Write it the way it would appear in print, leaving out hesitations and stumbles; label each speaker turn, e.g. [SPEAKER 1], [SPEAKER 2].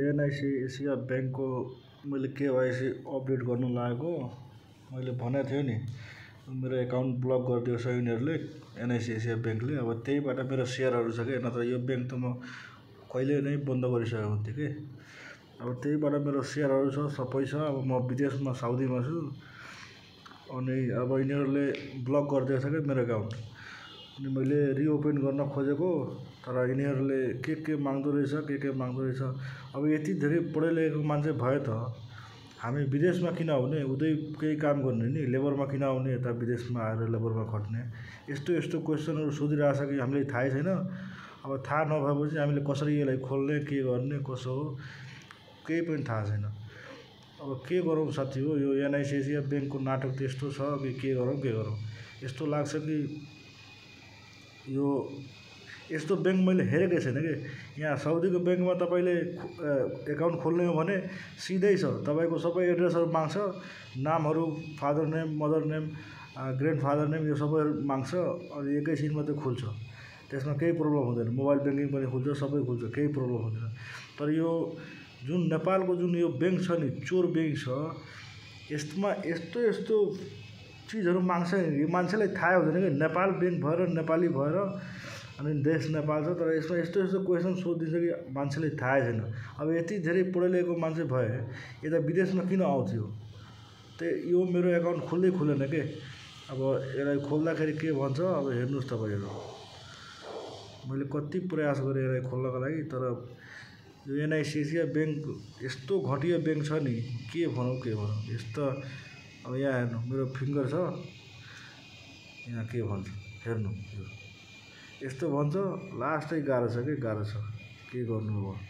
[SPEAKER 1] NIC Asia ब्याङ्कको मैले KYC update गर्नु लागेको मैले भनेको थियो नि मेरो एकाउन्ट ब्लक गरिदिएको छ यिनीहरूले एनआइसी एसिया ब्याङ्कले। अब त्यहीबाट मेरो सेयरहरू छ कि नत्र यो ब्याङ्क त म कहिले नै बन्द गरिसकेको हुन्थेँ कि। अब त्यहीबाट मेरो सेयरहरू छ सबै छ। अब म विदेशमा साउदीमा छु अनि अब यिनीहरूले ब्लक गरिदिएको छ कि मेरो एकाउन्ट। अनि मैले रिओपन गर्न खोजेको तर यिनीहरूले के माग्दो रहेछ के माग्दो रहेछ। अब यति धेरै पढे लेखेको मान्छे भयो त हामी विदेशमा किन आउने उतै केही काम गर्ने नि लेबरमा किन आउने यता विदेशमा आएर लेबरमा खट्ने यस्तो क्वेसनहरू सोधिरहेछ कि हामीलाई थाहै छैन। अब थाहा नभएपछि हामीले कसरी यसलाई खोल्ने के गर्ने कसो हो केही पनि थाहा छैन। अब के गरौँ साथी हो यो एनआइसी एसिया ब्याङ्कको नाटक त यस्तो छ कि के गरौँ यस्तो लाग्छ कि यो यस्तो ब्याङ्क मैले हेरेकै छैन कि। यहाँ साउदीको ब्याङ्कमा तपाईँले एकाउन्ट खोल्ने हो भने सिधै छ तपाईँको सबै एड्रेसहरू माग्छ नामहरू father name mother name grandfather name यो सबैहरू माग्छ अनि एकैछिनमा त्यो खुल्छ। त्यसमा केही प्रब्लम हुँदैन। मोबाइल ब्याङ्किङ पनि खुल्छ सबै खुल्छ केही प्रब्लम हुँदैन। तर यो जुन नेपालको जुन यो ब्याङ्क छ नि चोर ब्याङ्क छ यसमा यस्तो चिजहरू माग्छ नि मान्छेलाई थाहै हुँदैन कि नेपाल ब्याङ्क भएर नेपाली भएर अनि देश नेपाल छ तर यसमा यस्तो क्वेसन सोधिदिन्छ कि मान्छेलाई थाहै छैन। अब यति धेरै पढे लेखेको मान्छे भए यता विदेशमा किन आउँथ्यो त्यही यो मेरो एकाउन्ट खुलेन के। अब यसलाई खोल्दाखेरि के भन्छ अब हेर्नुहोस् तपाईँहरू मैले कति प्रयास गरेँ यसलाई खोल्नको लागि तर यो एनआइसी एसिया ब्याङ्क यस्तो घटिया ब्याङ्क छ नि के भनौँ यस्तो। अब यहाँ हेर्नु मेरो फिङ्गर छ यहाँ के भन्छ हेर्नु यस्तो भन्छ लास्टै गाह्रो छ के गर्नु अब।